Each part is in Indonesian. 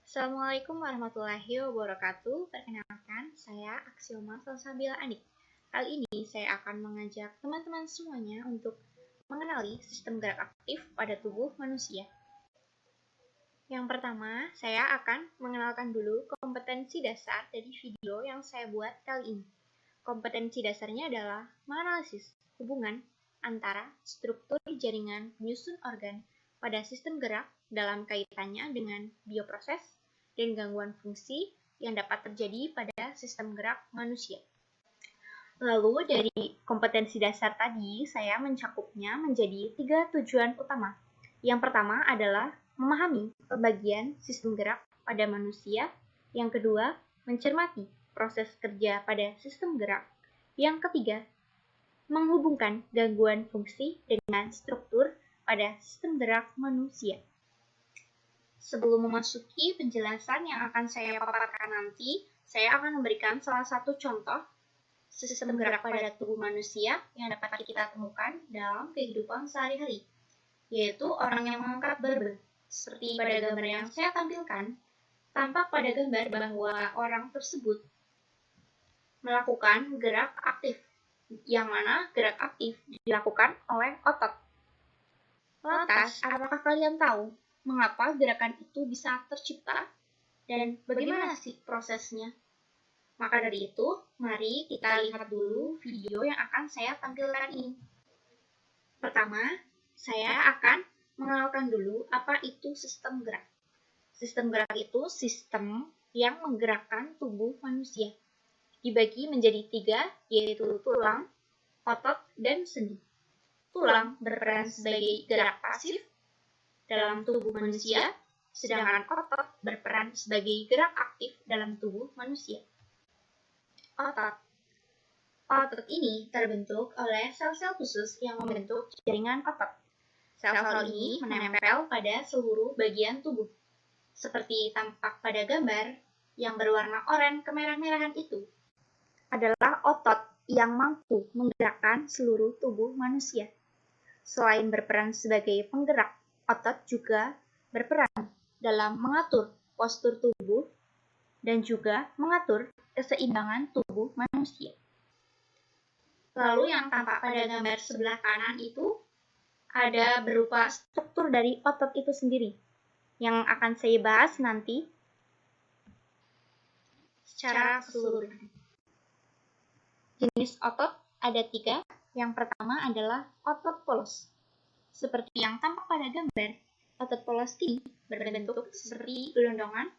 Assalamualaikum warahmatullahi wabarakatuh. Perkenalkan, saya Aksioma Salsabila Anik. Kali ini saya akan mengajak teman-teman semuanya untuk mengenali sistem gerak aktif pada tubuh manusia. Yang pertama, saya akan mengenalkan dulu kompetensi dasar dari video yang saya buat kali ini. Kompetensi dasarnya adalah menganalisis hubungan antara struktur jaringan penyusun organ pada sistem gerak dalam kaitannya dengan bioproses dan gangguan fungsi yang dapat terjadi pada sistem gerak manusia. Lalu dari kompetensi dasar tadi, saya mencakupnya menjadi 3 tujuan utama. Yang pertama adalah memahami pembagian sistem gerak pada manusia. Yang kedua, mencermati proses kerja pada sistem gerak. Yang ketiga, menghubungkan gangguan fungsi dengan struktur pada sistem gerak manusia. Sebelum memasuki penjelasan yang akan saya paparkan nanti, saya akan memberikan salah satu contoh sistem gerak pada tubuh manusia yang dapat kita temukan dalam kehidupan sehari-hari, yaitu orang yang mengangkat barbel. Seperti pada gambar yang saya tampilkan, tampak pada gambar bahwa orang tersebut melakukan gerak aktif, yang mana gerak aktif dilakukan oleh otot. Lantas, apakah kalian tahu mengapa gerakan itu bisa tercipta dan bagaimana sih prosesnya? Maka dari itu, mari kita lihat dulu video yang akan saya tampilkan ini. Pertama, saya akan mengenalkan dulu apa itu sistem gerak. Sistem gerak itu sistem yang menggerakkan tubuh manusia. Dibagi menjadi 3, yaitu tulang, otot, dan sendi. Tulang berperan sebagai gerak pasif dalam tubuh manusia, sedangkan otot berperan sebagai gerak aktif dalam tubuh manusia. Otot ini terbentuk oleh sel-sel khusus yang membentuk jaringan otot. Sel-sel ini menempel pada seluruh bagian tubuh. Seperti tampak pada gambar yang berwarna oranye kemerah-merahan itu, adalah otot yang mampu menggerakkan seluruh tubuh manusia. Selain berperan sebagai penggerak, otot juga berperan dalam mengatur postur tubuh dan juga mengatur keseimbangan tubuh manusia. Lalu yang tampak pada gambar sebelah kanan itu ada berupa struktur dari otot itu sendiri yang akan saya bahas nanti secara keseluruhan. Jenis otot ada 3. Yang pertama adalah otot polos. Seperti yang tampak pada gambar, otot polos ini berbentuk seperti gelondongan,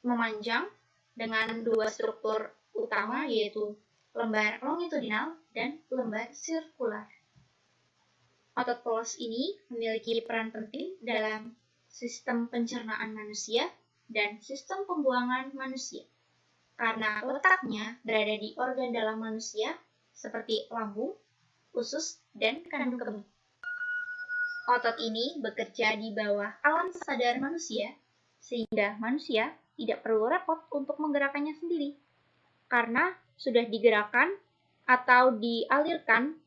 memanjang dengan 2 struktur utama, yaitu lembar longitudinal dan lembar sirkular. Otot polos ini memiliki peran penting dalam sistem pencernaan manusia dan sistem pembuangan manusia, karena letaknya berada di organ dalam manusia seperti lambung, usus, dan kandung kemih. Otot ini bekerja di bawah alam sadar manusia, sehingga manusia tidak perlu repot untuk menggerakkannya sendiri, karena sudah digerakkan atau dialirkan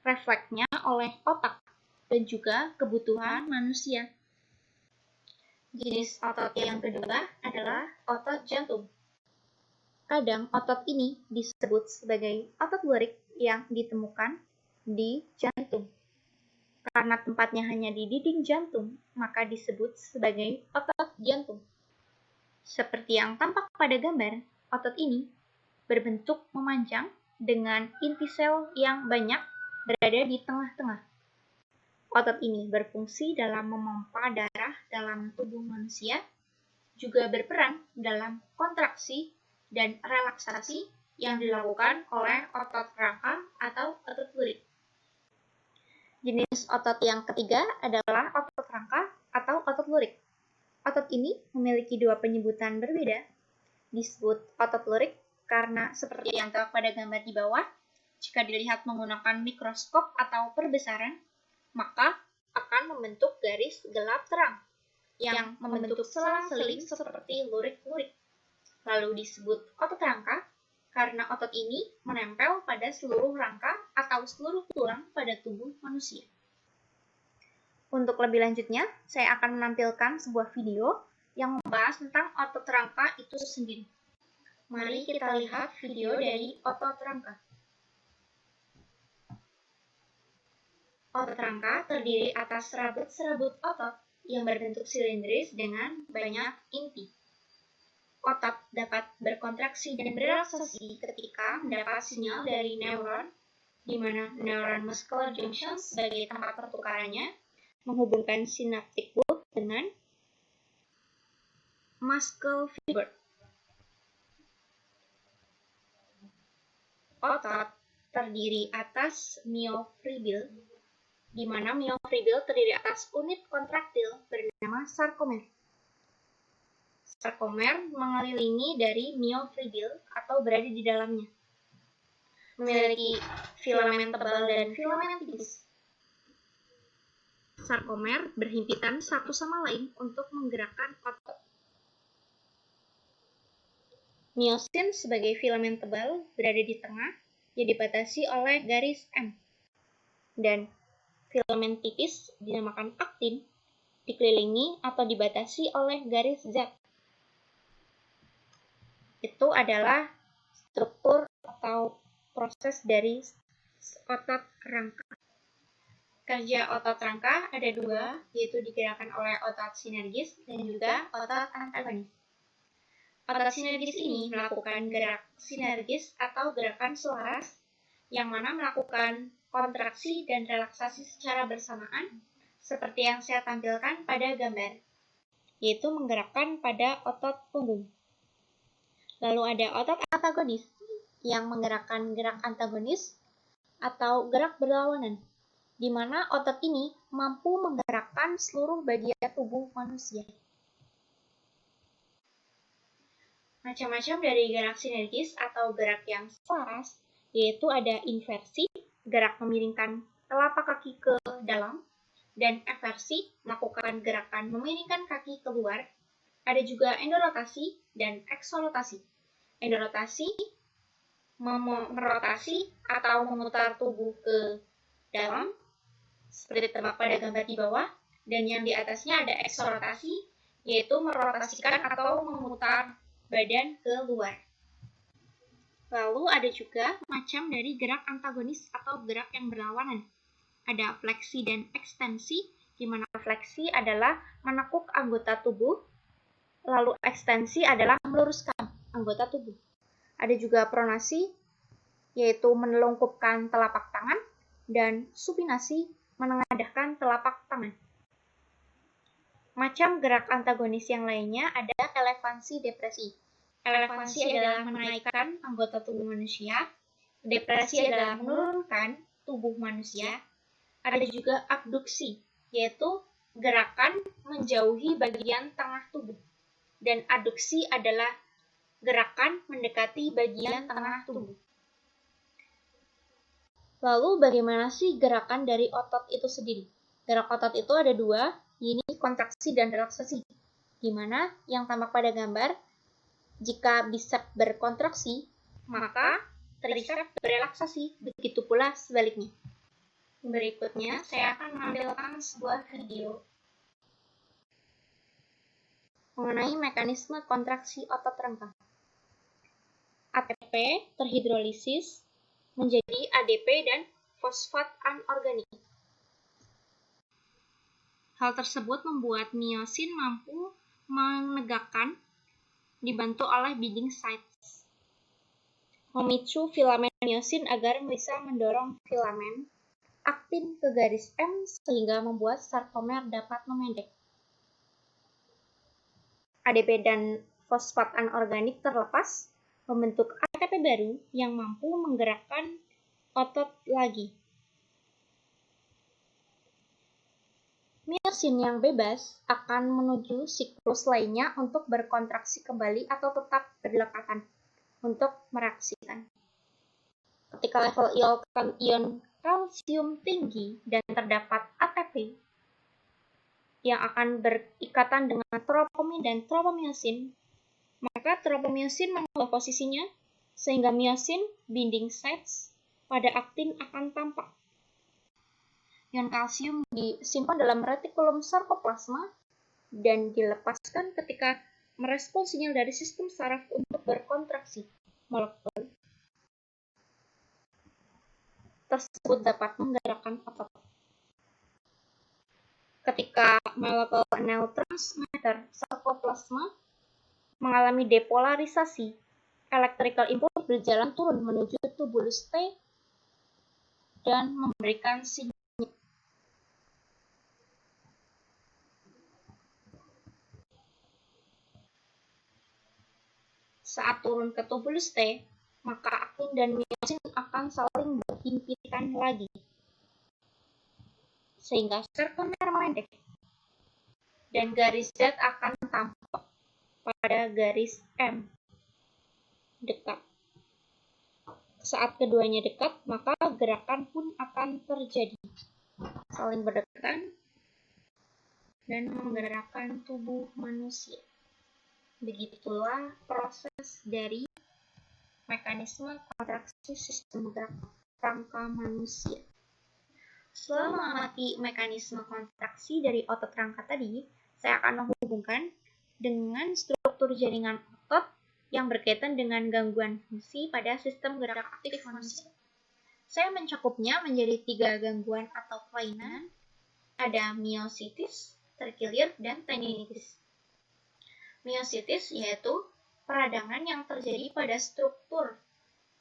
refleksnya oleh otak dan juga kebutuhan manusia. Jenis otot yang kedua adalah otot jantung. Kadang otot ini disebut sebagai otot lurik yang ditemukan di jantung. Karena tempatnya hanya di dinding jantung, maka disebut sebagai otot jantung. Seperti yang tampak pada gambar, otot ini berbentuk memanjang dengan inti sel yang banyak berada di tengah-tengah. Otot ini berfungsi dalam memompa darah dalam tubuh manusia, juga berperan dalam kontraksi dan relaksasi yang dilakukan oleh otot rangka atau otot lurik. Jenis otot yang ketiga adalah otot rangka atau otot lurik. Otot ini memiliki 2 penyebutan berbeda. Disebut otot lurik karena seperti yang tampak pada gambar di bawah, jika dilihat menggunakan mikroskop atau perbesaran, maka akan membentuk garis gelap terang yang membentuk selang-seling seperti lurik-lurik. Lalu disebut otot rangka karena otot ini menempel pada seluruh rangka atau seluruh tulang pada tubuh manusia. Untuk lebih lanjutnya, saya akan menampilkan sebuah video yang membahas tentang otot rangka itu sendiri. Mari kita lihat video dari otot rangka. Otot rangka terdiri atas serabut-serabut otot yang berbentuk silindris dengan banyak inti. Otot dapat berkontraksi dan berelaksasi ketika mendapat sinyal dari neuron, di mana neuron muscular junction sebagai tempat pertukarannya menghubungkan synaptic loop dengan muscle fiber. Otot terdiri atas myofibril, di mana myofibril terdiri atas unit kontraktil bernama sarkomer. Sarkomer mengelilingi dari myofibril atau berada di dalamnya. Memiliki filamen tebal dan filamen tipis. Sarkomer berhimpitan satu sama lain untuk menggerakkan otot. Miosin sebagai filamen tebal berada di tengah yang dibatasi oleh garis M. Dan filamen tipis dinamakan aktin dikelilingi atau dibatasi oleh garis Z. Itu adalah struktur atau proses dari otot rangka. Kerja otot rangka ada dua, yaitu digerakkan oleh otot sinergis dan juga otot antagonis. Otot sinergis ini melakukan gerak sinergis atau gerakan selaras, yang mana melakukan kontraksi dan relaksasi secara bersamaan, seperti yang saya tampilkan pada gambar, yaitu menggerakkan pada otot punggung. Lalu ada otot antagonis, yang menggerakkan gerak antagonis atau gerak berlawanan, di mana otot ini mampu menggerakkan seluruh bagian tubuh manusia. Macam-macam dari gerak sinergis atau gerak yang selaras, yaitu ada inversi, gerak memiringkan telapak kaki ke dalam, dan eversi, melakukan gerakan memiringkan kaki keluar. Ada juga endorotasi dan eksorotasi. Endorotasi merotasi atau memutar tubuh ke dalam, seperti terdapat pada gambar di bawah, dan yang di atasnya ada eksorotasi, yaitu merotasikan atau memutar badan keluar. Lalu ada juga macam dari gerak antagonis atau gerak yang berlawanan. Ada fleksi dan ekstensi, di mana fleksi adalah menekuk anggota tubuh, lalu ekstensi adalah meluruskan anggota tubuh. Ada juga pronasi, yaitu menelungkupkan telapak tangan, dan supinasi, menengadahkan telapak tangan. Macam gerak antagonis yang lainnya ada elevansi depresi. Elevansi adalah menaikkan anggota tubuh manusia, depresi adalah menurunkan tubuh manusia. Ada juga abduksi, yaitu gerakan menjauhi bagian tengah tubuh. Dan aduksi adalah gerakan mendekati bagian tengah tubuh. Lalu bagaimana sih gerakan dari otot itu sendiri? Gerak otot itu ada dua, yaitu kontraksi dan relaksasi. Di mana yang tampak pada gambar, jika bisep berkontraksi, maka trisep berelaksasi, begitu pula sebaliknya. Berikutnya, saya akan menampilkan sebuah video mengenai mekanisme kontraksi otot rangka. ATP terhidrolisis menjadi ADP dan fosfat anorganik. Hal tersebut membuat miosin mampu menegakkan dibantu oleh binding sites, memicu filamen miosin agar bisa mendorong filamen aktin ke garis M sehingga membuat sarkomer dapat memendek. ADP dan fosfat anorganik terlepas membentuk ATP baru yang mampu menggerakkan otot lagi. Miosin yang bebas akan menuju siklus lainnya untuk berkontraksi kembali atau tetap berdekatan untuk mereaksikan. Ketika level ion kalsium tinggi dan terdapat ATP yang akan berikatan dengan tropomin dan tropomyosin, maka tropomyosin mengubah posisinya sehingga myosin binding sites pada aktin akan tampak. Ion kalsium disimpan dalam retikulum sarkoplasma dan dilepaskan ketika merespons sinyal dari sistem saraf untuk berkontraksi. Molekul tersebut dapat menggerakkan otot. Ketika molekul neurotransmitter sarkoplasma mengalami depolarisasi, electrical impulse berjalan turun menuju tubulus T dan memberikan sinyal. Saat turun ke tubulus T, maka aktin dan miosin akan saling berhimpitan lagi, sehingga sarkomer pendek dan garis Z akan tampak pada garis M dekat. Saat keduanya dekat, maka gerakan pun akan terjadi, saling berdekatan dan menggerakkan tubuh manusia. Begitulah proses dari mekanisme kontraksi sistem gerak rangka manusia. Setelah mengamati mekanisme kontraksi dari otot rangka tadi, saya akan menghubungkan dengan struktur jaringan otot yang berkaitan dengan gangguan fungsi pada sistem gerak aktif manusia. Saya mencakupnya menjadi 3 gangguan atau kelainan. Ada myositis, terkilir, dan tendinitis. Myositis yaitu peradangan yang terjadi pada struktur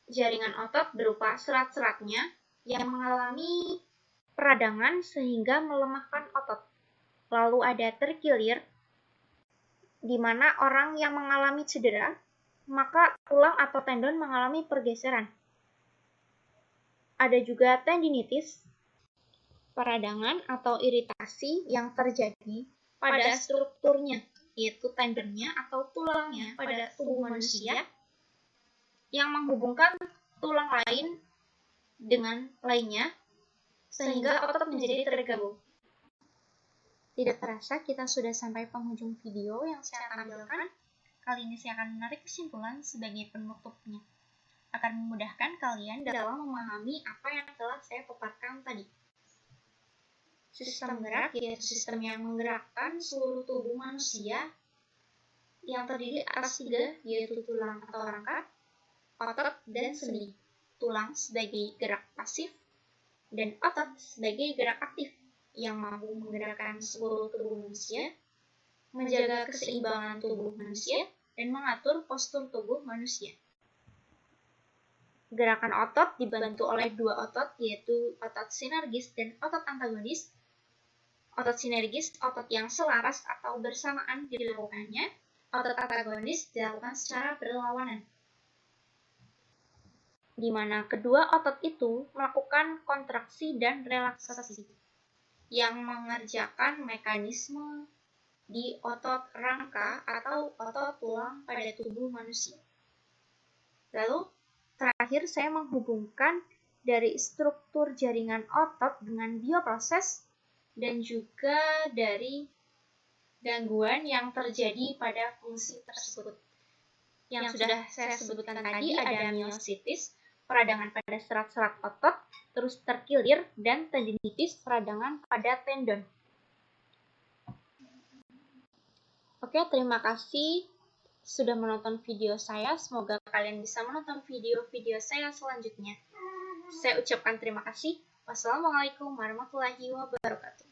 jaringan otot berupa serat-seratnya yang mengalami peradangan sehingga melemahkan otot. Lalu ada terkilir, di mana orang yang mengalami cedera, maka tulang atau tendon mengalami pergeseran. Ada juga tendinitis, peradangan atau iritasi yang terjadi pada strukturnya, yaitu tendonnya atau tulangnya pada tubuh manusia yang menghubungkan tulang lain dengan lainnya sehingga otot menjadi tergabung. Tidak terasa kita sudah sampai penghujung video yang saya tampilkan. Kali ini saya akan menarik kesimpulan sebagai penutupnya, akan memudahkan kalian dalam memahami apa yang telah saya paparkan tadi. Sistem gerak yaitu sistem yang menggerakkan seluruh tubuh manusia yang terdiri atas 3, yaitu tulang atau rangka, otot, dan sendi. Tulang sebagai gerak pasif dan otot sebagai gerak aktif yang mampu menggerakkan seluruh tubuh manusia, menjaga keseimbangan tubuh manusia, dan mengatur postur tubuh manusia. Gerakan otot dibantu oleh 2 otot, yaitu otot sinergis dan otot antagonis. Otot sinergis, otot yang selaras atau bersamaan dilakukannya. Otot antagonis dilakukan secara berlawanan, di mana kedua otot itu melakukan kontraksi dan relaksasi yang mengerjakan mekanisme di otot rangka atau otot tulang pada tubuh manusia. Lalu, terakhir saya menghubungkan dari struktur jaringan otot dengan bioproses dan juga dari gangguan yang terjadi pada fungsi tersebut. Yang sudah saya sebutkan tadi ada myositis, peradangan pada serat-serat otot, terus terkilir, dan tendinitis, peradangan pada tendon. Oke, terima kasih sudah menonton video saya. Semoga kalian bisa menonton video-video saya selanjutnya. Saya ucapkan terima kasih. Wassalamualaikum warahmatullahi wabarakatuh.